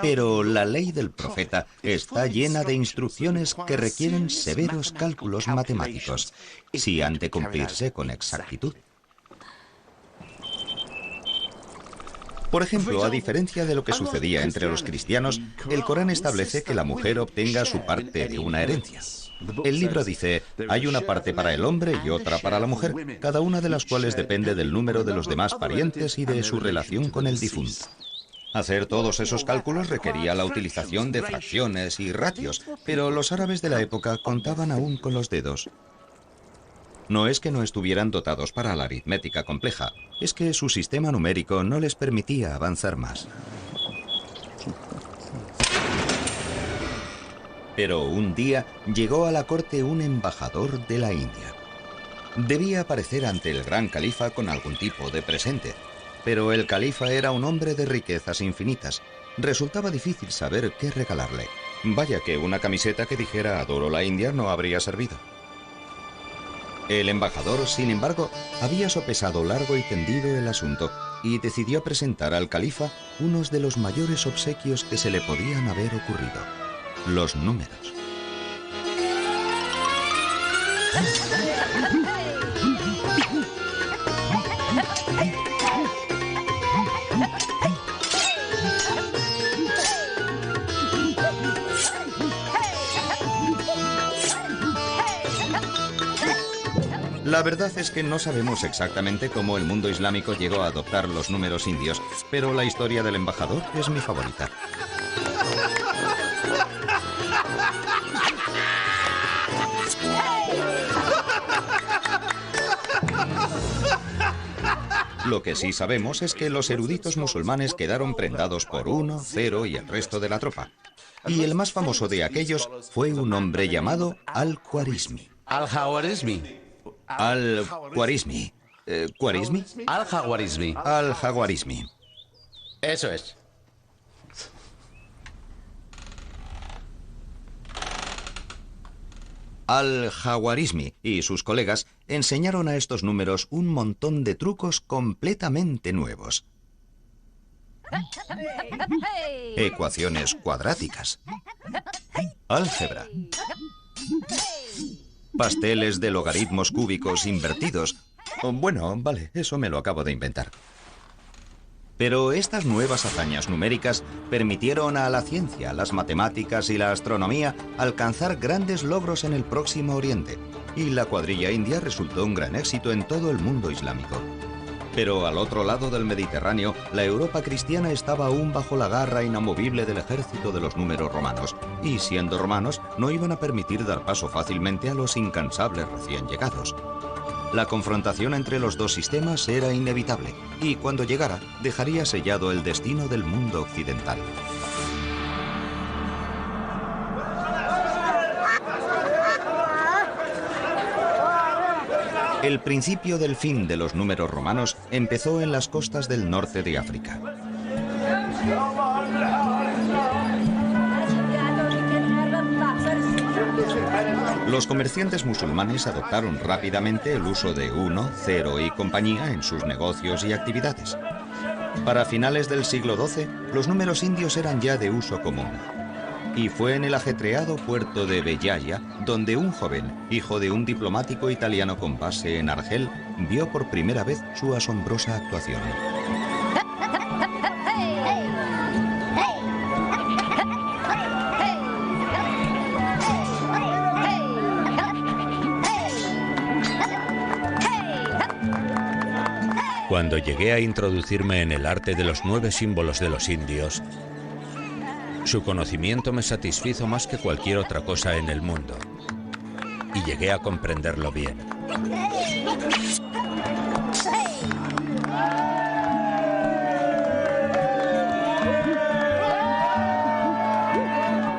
Speaker 1: Pero la ley del profeta está llena de instrucciones que requieren severos cálculos matemáticos, si han de cumplirse con exactitud. Por ejemplo, a diferencia de lo que sucedía entre los cristianos, el Corán establece que la mujer obtenga su parte de una herencia. El libro dice, hay una parte para el hombre y otra para la mujer, cada una de las cuales depende del número de los demás parientes y de su relación con el difunto. Hacer todos esos cálculos requería la utilización de fracciones y ratios, pero los árabes de la época contaban aún con los dedos. No es que no estuvieran dotados para la aritmética compleja, es que su sistema numérico no les permitía avanzar más. Pero un día llegó a la corte un embajador de la India. Debía aparecer ante el gran califa con algún tipo de presente, pero el califa era un hombre de riquezas infinitas. Resultaba difícil saber qué regalarle. Vaya que una camiseta que dijera "Adoro la India" no habría servido. El embajador, sin embargo, había sopesado largo y tendido el asunto y decidió presentar al califa unos de los mayores obsequios que se le podían haber ocurrido: los números. La verdad es que no sabemos exactamente cómo el mundo islámico llegó a adoptar los números indios, pero la historia del embajador es mi favorita. Lo que sí sabemos es que los eruditos musulmanes quedaron prendados por 1, 0 y el resto de la tropa. Y el más famoso de aquellos fue un hombre llamado Al-Khwarizmi.
Speaker 6: Al-Khwarizmi.
Speaker 1: Al-Khwarizmi. ¿Khwarizmi?
Speaker 6: Al-Khwarizmi.
Speaker 1: Al-Khwarizmi.
Speaker 6: Eso es.
Speaker 1: Al-Khwarizmi y sus colegas enseñaron a estos números un montón de trucos completamente nuevos. Ecuaciones cuadráticas. Álgebra. Pasteles de logaritmos cúbicos invertidos. Bueno, vale, eso me lo acabo de inventar. Pero estas nuevas hazañas numéricas permitieron a la ciencia, las matemáticas y la astronomía alcanzar grandes logros en el Próximo Oriente, y la cuadrilla india resultó un gran éxito en todo el mundo islámico. Pero al otro lado del Mediterráneo, la Europa cristiana estaba aún bajo la garra inamovible del ejército de los números romanos, y siendo romanos, no iban a permitir dar paso fácilmente a los incansables recién llegados. La confrontación entre los dos sistemas era inevitable, y cuando llegara, dejaría sellado el destino del mundo occidental. El principio del fin de los números romanos empezó en las costas del norte de África. Los comerciantes musulmanes adoptaron rápidamente el uso de 1, 0 y compañía en sus negocios y actividades. Para finales del siglo XII, los números indios eran ya de uso común. Y fue en el ajetreado puerto de Bellaya donde un joven, hijo de un diplomático italiano con base en Argel, vio por primera vez su asombrosa actuación.
Speaker 7: Cuando llegué a introducirme en el arte de los 9 símbolos de los indios, su conocimiento me satisfizo más que cualquier otra cosa en el mundo, y llegué a comprenderlo bien.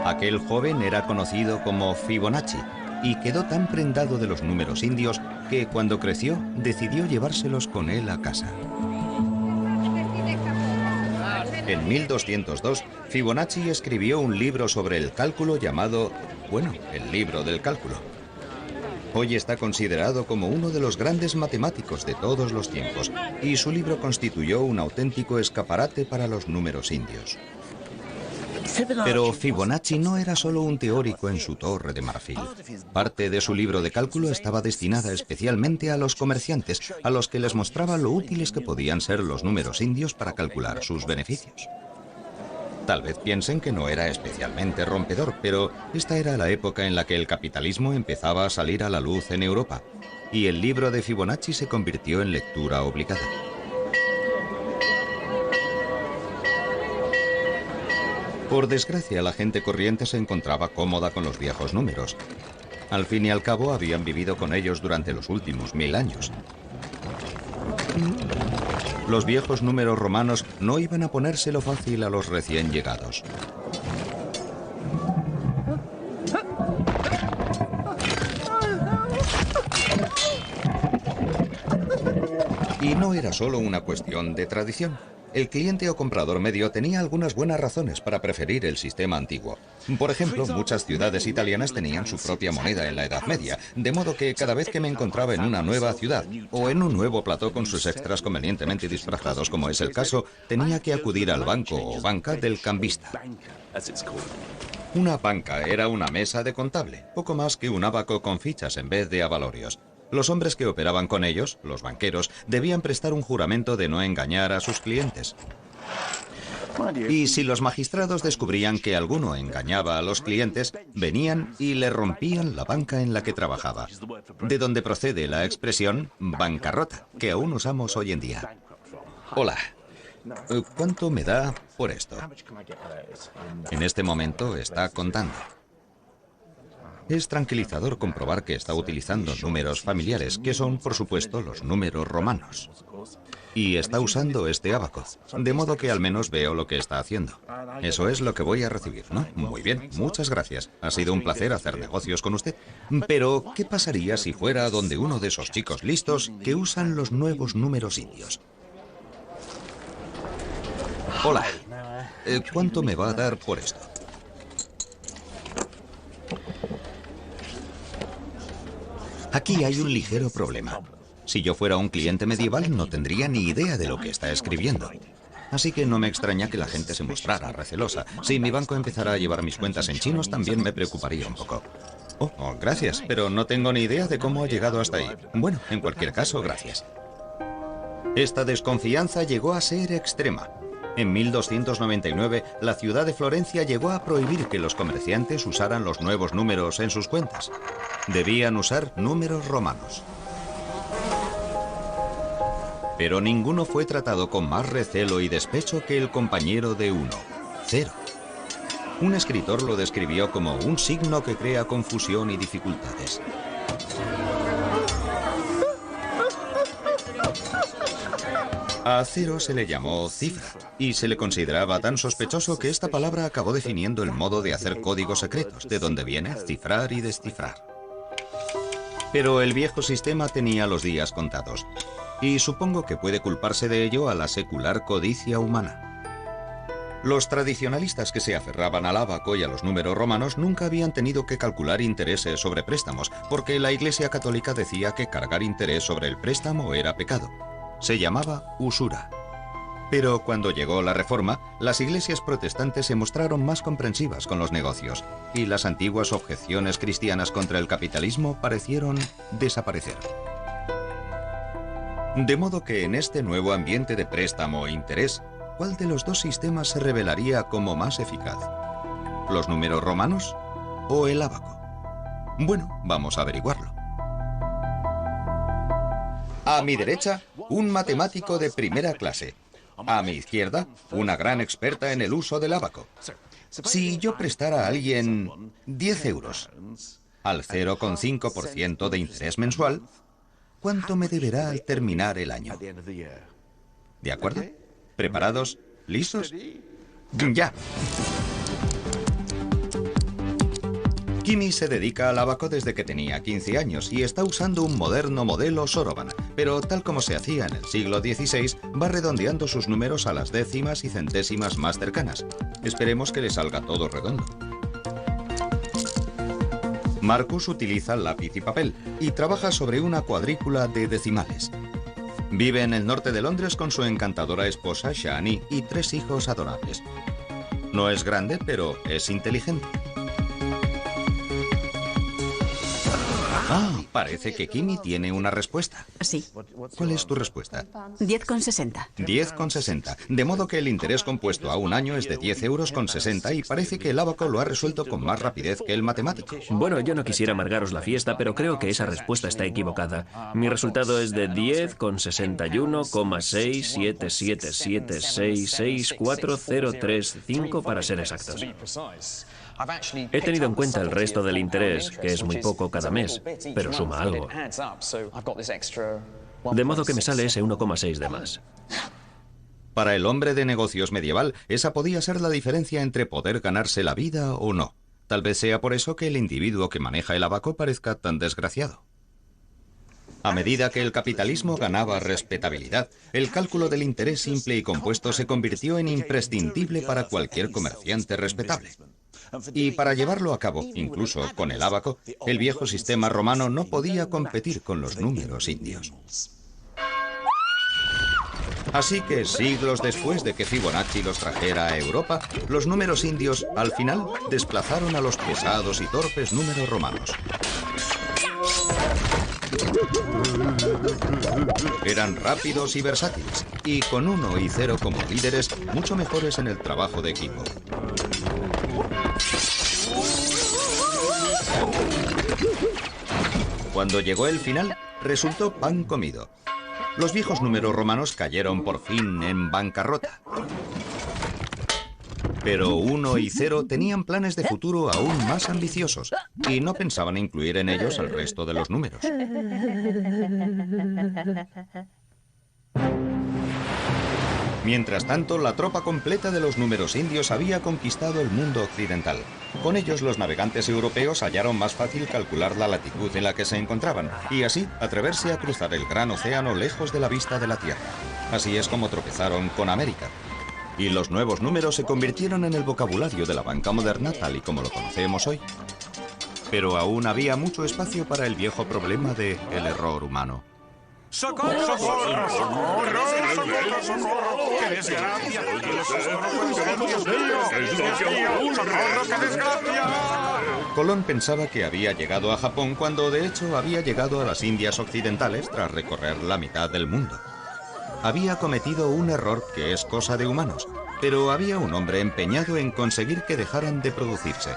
Speaker 1: Aquel joven era conocido como Fibonacci y quedó tan prendado de los números indios que cuando creció decidió llevárselos con él a casa. En 1202, Fibonacci escribió un libro sobre el cálculo llamado, el libro del cálculo. Hoy está considerado como uno de los grandes matemáticos de todos los tiempos, y su libro constituyó un auténtico escaparate para los números indios. Pero Fibonacci no era solo un teórico en su torre de marfil. Parte de su libro de cálculo estaba destinada especialmente a los comerciantes, a los que les mostraba lo útiles que podían ser los números indios para calcular sus beneficios. Tal vez piensen que no era especialmente rompedor, pero esta era la época en la que el capitalismo empezaba a salir a la luz en Europa, y el libro de Fibonacci se convirtió en lectura obligada. Por desgracia, la gente corriente se encontraba cómoda con los viejos números. Al fin y al cabo, habían vivido con ellos durante los últimos 1000 años. Los viejos números romanos no iban a ponérselo fácil a los recién llegados. Y no era solo una cuestión de tradición. El cliente o comprador medio tenía algunas buenas razones para preferir el sistema antiguo. Por ejemplo, muchas ciudades italianas tenían su propia moneda en la Edad Media, de modo que cada vez que me encontraba en una nueva ciudad o en un nuevo plató con sus extras convenientemente disfrazados, como es el caso, tenía que acudir al banco o banca del cambista. Una banca era una mesa de contable, poco más que un ábaco con fichas en vez de avalorios. Los hombres que operaban con ellos, los banqueros, debían prestar un juramento de no engañar a sus clientes. Y si los magistrados descubrían que alguno engañaba a los clientes, venían y le rompían la banca en la que trabajaba, de donde procede la expresión bancarrota, que aún usamos hoy en día. Hola, ¿cuánto me da por esto? En este momento está contando. Es tranquilizador comprobar que está utilizando números familiares, que son, por supuesto, los números romanos. Y está usando este ábaco, de modo que al menos veo lo que está haciendo. Eso es lo que voy a recibir, ¿no? Muy bien, muchas gracias. Ha sido un placer hacer negocios con usted. Pero, ¿qué pasaría si fuera donde uno de esos chicos listos que usan los nuevos números indios? Hola, ¿cuánto me va a dar por esto? Aquí hay un ligero problema. Si yo fuera un cliente medieval, no tendría ni idea de lo que está escribiendo. Así que no me extraña que la gente se mostrara recelosa. Si mi banco empezara a llevar mis cuentas en chinos, también me preocuparía un poco. Oh, gracias, pero no tengo ni idea de cómo ha llegado hasta ahí. Bueno, en cualquier caso, gracias. Esta desconfianza llegó a ser extrema. En 1299, la ciudad de Florencia llegó a prohibir que los comerciantes usaran los nuevos números en sus cuentas. Debían usar números romanos. Pero ninguno fue tratado con más recelo y despecho que el compañero de uno, 0. Un escritor lo describió como un signo que crea confusión y dificultades. A 0 se le llamó cifra y se le consideraba tan sospechoso que esta palabra acabó definiendo el modo de hacer códigos secretos, de donde viene cifrar y descifrar. Pero el viejo sistema tenía los días contados, y supongo que puede culparse de ello a la secular codicia humana. Los tradicionalistas que se aferraban al ábaco y a los números romanos nunca habían tenido que calcular intereses sobre préstamos, porque la Iglesia Católica decía que cargar interés sobre el préstamo era pecado. Se llamaba usura. Pero cuando llegó la Reforma, las iglesias protestantes se mostraron más comprensivas con los negocios, y las antiguas objeciones cristianas contra el capitalismo parecieron desaparecer. De modo que en este nuevo ambiente de préstamo e interés, ¿cuál de los dos sistemas se revelaría como más eficaz? ¿Los números romanos o el ábaco? Bueno, vamos a averiguarlo. A mi derecha, un matemático de primera clase. A mi izquierda, una gran experta en el uso del ábaco. Si yo prestara a alguien 10 euros al 0,5% de interés mensual, ¿cuánto me deberá al terminar el año? ¿De acuerdo? ¿Preparados? ¿Listos? ¡Ya! Kimi se dedica al ábaco desde que tenía 15 años y está usando un moderno modelo Soroban, pero tal como se hacía en el siglo XVI, va redondeando sus números a las décimas y centésimas más cercanas. Esperemos que le salga todo redondo. Marcus utiliza lápiz y papel y trabaja sobre una cuadrícula de decimales. Vive en el norte de Londres con su encantadora esposa Shani y 3 hijos adorables. No es grande, pero es inteligente. Ah, parece que Kimi tiene una respuesta.
Speaker 8: Sí.
Speaker 1: ¿Cuál es tu respuesta?
Speaker 8: 10,60.
Speaker 1: 10,60. De modo que el interés compuesto a un año es de 10 euros con 60 y parece que el ábaco lo ha resuelto con más rapidez que el matemático.
Speaker 4: Bueno, yo no quisiera amargaros la fiesta, pero creo que esa respuesta está equivocada. Mi resultado es de 10,61,677766403 para ser exactos. He tenido en cuenta el resto del interés, que es muy poco cada mes, pero suma algo. De modo que me sale ese 1,6 de más.
Speaker 1: Para el hombre de negocios medieval, esa podía ser la diferencia entre poder ganarse la vida o no. Tal vez sea por eso que el individuo que maneja el ábaco parezca tan desgraciado. A medida que el capitalismo ganaba respetabilidad, el cálculo del interés simple y compuesto se convirtió en imprescindible para cualquier comerciante respetable. Y para llevarlo a cabo, incluso con el ábaco, el viejo sistema romano no podía competir con los números indios. Así que siglos después de que Fibonacci los trajera a Europa, los números indios, al final, desplazaron a los pesados y torpes números romanos. Eran rápidos y versátiles, y con 1 y 0 como líderes, mucho mejores en el trabajo de equipo. Cuando llegó el final, resultó pan comido. Los viejos números romanos cayeron por fin en bancarrota. Pero 1 y 0 tenían planes de futuro aún más ambiciosos y no pensaban incluir en ellos el resto de los números. Mientras tanto, la tropa completa de los números indios había conquistado el mundo occidental. Con ellos, los navegantes europeos hallaron más fácil calcular la latitud en la que se encontraban y así atreverse a cruzar el gran océano lejos de la vista de la Tierra. Así es como tropezaron con América. Y los nuevos números se convirtieron en el vocabulario de la banca moderna tal y como lo conocemos hoy. Pero aún había mucho espacio para el viejo problema de el error humano.
Speaker 9: ¡Socorro! ¡Socorro! ¡Socorro! ¡Socorro! ¡Qué desgracia! ¡Socorro! ¡Qué desgracia!
Speaker 1: Colón pensaba que había llegado a Japón cuando de hecho había llegado a las Indias Occidentales tras recorrer la mitad del mundo. Había cometido un error que es cosa de humanos, pero había un hombre empeñado en conseguir que dejaran de producirse.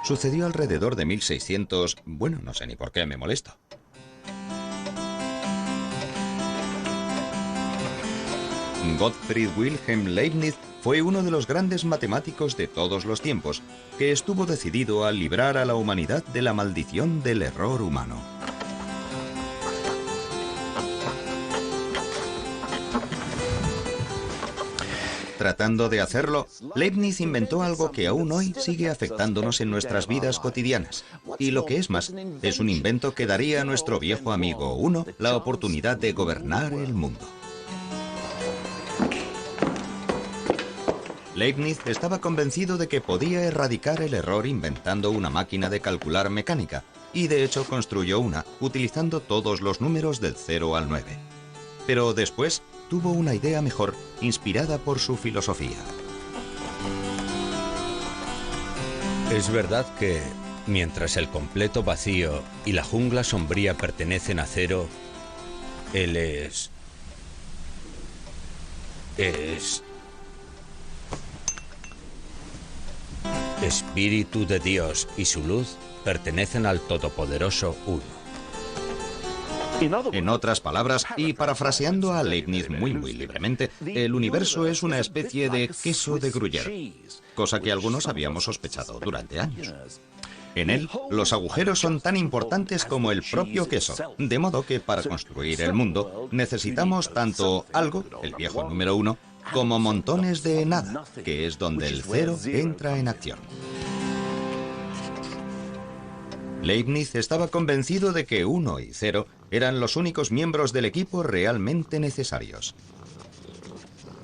Speaker 1: Sucedió alrededor de 1600... Bueno, no sé ni por qué me molesto. Gottfried Wilhelm Leibniz fue uno de los grandes matemáticos de todos los tiempos, que estuvo decidido a librar a la humanidad de la maldición del error humano. Tratando de hacerlo, Leibniz inventó algo que aún hoy sigue afectándonos en nuestras vidas cotidianas. Y lo que es más, es un invento que daría a nuestro viejo amigo Uno la oportunidad de gobernar el mundo. Leibniz estaba convencido de que podía erradicar el error inventando una máquina de calcular mecánica, y de hecho construyó una, utilizando todos los números del 0 al 9. Pero después tuvo una idea mejor, inspirada por su filosofía.
Speaker 7: Es verdad que, mientras el completo vacío y la jungla sombría pertenecen a Cero, él es Espíritu de Dios y su luz pertenecen al Todopoderoso Uno.
Speaker 1: En otras palabras, y parafraseando a Leibniz muy libremente, el universo es una especie de queso de Gruyère, cosa que algunos habíamos sospechado durante años. En él, los agujeros son tan importantes como el propio queso, de modo que para construir el mundo necesitamos tanto algo, el viejo número 1, como montones de nada, que es donde el 0 entra en acción. Leibniz estaba convencido de que 1 y 0 eran los únicos miembros del equipo realmente necesarios.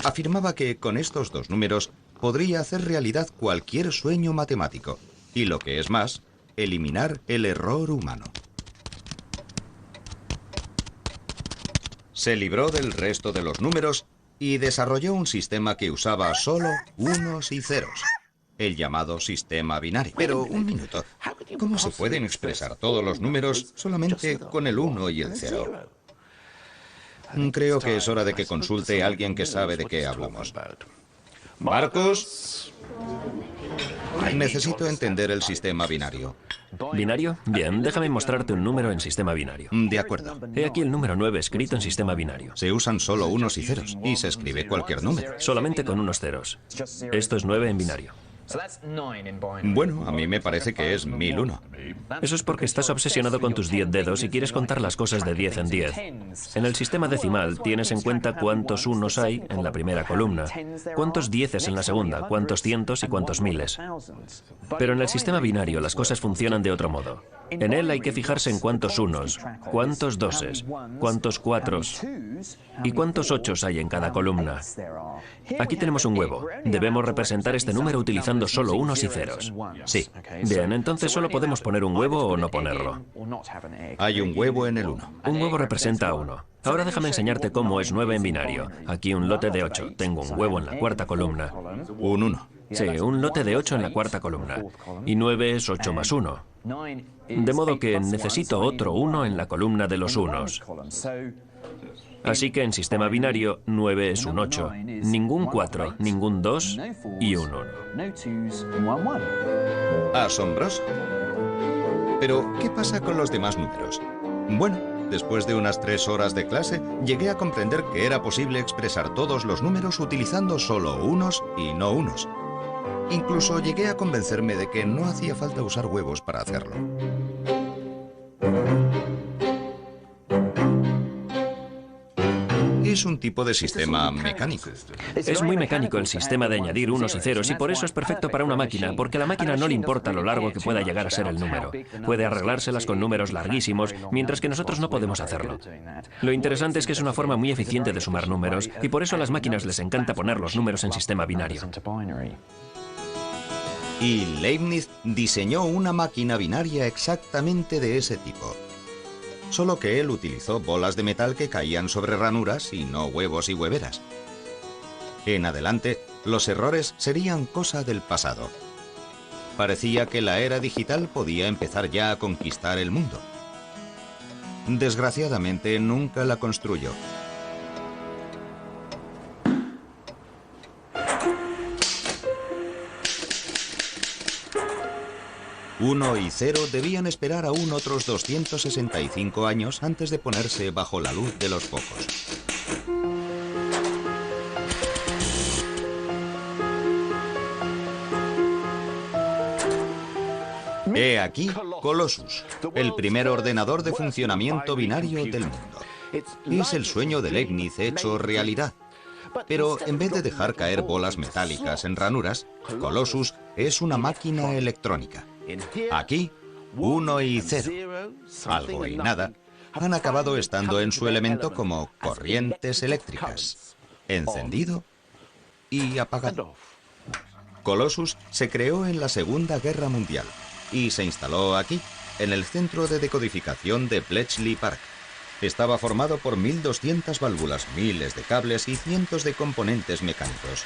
Speaker 1: Afirmaba que con estos dos números podría hacer realidad cualquier sueño matemático, y lo que es más, eliminar el error humano. Se libró del resto de los números y desarrolló un sistema que usaba solo unos y ceros, el llamado sistema binario. Pero un minuto, ¿cómo se pueden expresar todos los números solamente con el 1 y el 0? Creo que es hora de que consulte a alguien que sabe de qué hablamos. Marcos, necesito entender el sistema binario.
Speaker 4: ¿Binario? Bien, déjame mostrarte un número en sistema binario.
Speaker 1: De acuerdo.
Speaker 4: He aquí el número 9 escrito en sistema binario.
Speaker 1: Se usan solo unos y ceros, y se escribe cualquier número.
Speaker 4: Solamente con unos ceros. Esto es 9 en binario.
Speaker 1: Bueno, a mí me parece que es 1001.
Speaker 4: Eso es porque estás obsesionado con tus 10 dedos y quieres contar las cosas de 10 en 10. En el sistema decimal tienes en cuenta cuántos unos hay en la primera columna, cuántos dieces en la segunda, cuántos cientos y cuántos miles. Pero en el sistema binario las cosas funcionan de otro modo. En él hay que fijarse en cuántos unos, cuántos doses, cuántos cuatros y cuántos ochos hay en cada columna. Aquí tenemos un huevo. Debemos representar este número utilizando solo unos y ceros.
Speaker 1: Sí.
Speaker 4: Bien, entonces solo podemos poner un huevo o no ponerlo.
Speaker 1: Hay un huevo en el 1.
Speaker 4: Un huevo representa a 1. Ahora déjame enseñarte cómo es 9 en binario. Aquí un lote de 8. Tengo un huevo en la cuarta columna.
Speaker 1: Un 1.
Speaker 4: Sí, un lote de 8 en la cuarta columna. Y 9 es 8 más 1. De modo que necesito otro 1 en la columna de los unos. Así que en sistema binario, 9 es un 8. Ningún 4, ningún 2 y un 1.
Speaker 1: Asombroso. Pero, ¿qué pasa con los demás números? Bueno, después de unas 3 horas de clase, llegué a comprender que era posible expresar todos los números utilizando solo unos y no unos. Incluso llegué a convencerme de que no hacía falta usar huevos para hacerlo. Es un tipo de sistema mecánico.
Speaker 4: Es muy mecánico el sistema de añadir unos y ceros y por eso es perfecto para una máquina, porque a la máquina no le importa lo largo que pueda llegar a ser el número. Puede arreglárselas con números larguísimos, mientras que nosotros no podemos hacerlo. Lo interesante es que es una forma muy eficiente de sumar números y por eso a las máquinas les encanta poner los números en sistema binario.
Speaker 1: Y Leibniz diseñó una máquina binaria exactamente de ese tipo. Solo que él utilizó bolas de metal que caían sobre ranuras y no huevos y hueveras. En adelante, los errores serían cosa del pasado. Parecía que la era digital podía empezar ya a conquistar el mundo. Desgraciadamente, nunca la construyó. Uno y 0 debían esperar aún otros 265 años antes de ponerse bajo la luz de los focos. He aquí Colossus, el primer ordenador de funcionamiento binario del mundo. Es el sueño de Leibniz hecho realidad. Pero en vez de dejar caer bolas metálicas en ranuras, Colossus es una máquina electrónica. Aquí, 1 y 0, algo y nada, han acabado estando en su elemento como corrientes eléctricas, encendido y apagado. Colossus se creó en la Segunda Guerra Mundial y se instaló aquí, en el centro de decodificación de Bletchley Park. Estaba formado por 1200 válvulas, miles de cables y cientos de componentes mecánicos.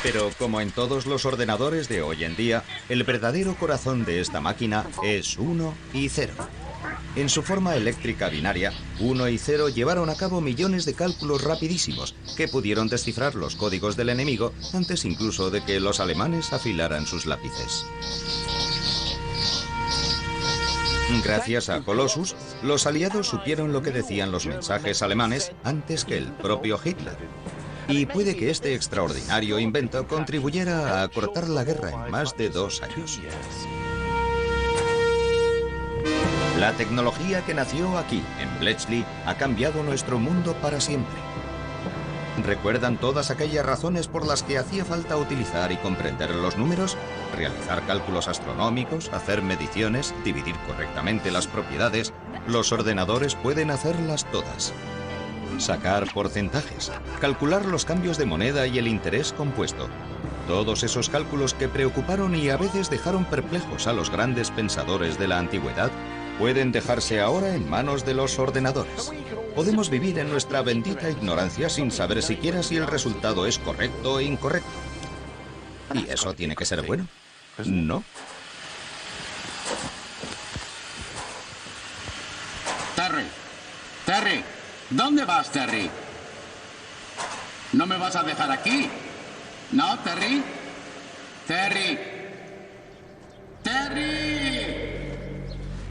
Speaker 1: Pero como en todos los ordenadores de hoy en día, el verdadero corazón de esta máquina es 1 y 0. En su forma eléctrica binaria, 1 y 0 llevaron a cabo millones de cálculos rapidísimos que pudieron descifrar los códigos del enemigo antes incluso de que los alemanes afilaran sus lápices. Gracias a Colossus, los aliados supieron lo que decían los mensajes alemanes antes que el propio Hitler. Y puede que este extraordinario invento contribuyera a acortar la guerra en más de 2 años. La tecnología que nació aquí, en Bletchley, ha cambiado nuestro mundo para siempre. ¿Recuerdan todas aquellas razones por las que hacía falta utilizar y comprender los números? Realizar cálculos astronómicos, hacer mediciones, dividir correctamente las propiedades. Los ordenadores pueden hacerlas todas. Sacar porcentajes, calcular los cambios de moneda y el interés compuesto. Todos esos cálculos que preocuparon y a veces dejaron perplejos a los grandes pensadores de la antigüedad pueden dejarse ahora en manos de los ordenadores. Podemos vivir en nuestra bendita ignorancia sin saber siquiera si el resultado es correcto o incorrecto. ¿Y eso tiene que ser bueno? ¿No?
Speaker 8: Terry, ¿dónde vas, Terry? ¿No me vas a dejar aquí? ¿No, Terry? ¡Terry!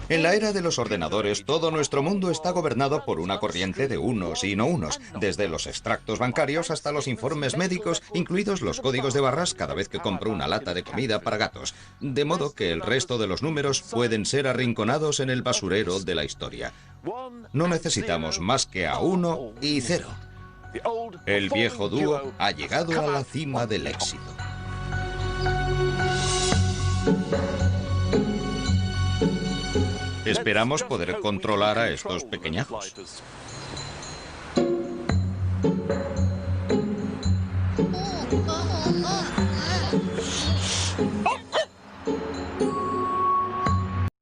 Speaker 1: En la era de los ordenadores, todo nuestro mundo está gobernado por una corriente de unos y no unos, desde los extractos bancarios hasta los informes médicos, incluidos los códigos de barras cada vez que compro una lata de comida para gatos. De modo que el resto de los números pueden ser arrinconados en el basurero de la historia. No necesitamos más que a 1 y 0. El viejo dúo ha llegado a la cima del éxito. Esperamos poder controlar a estos pequeñajos.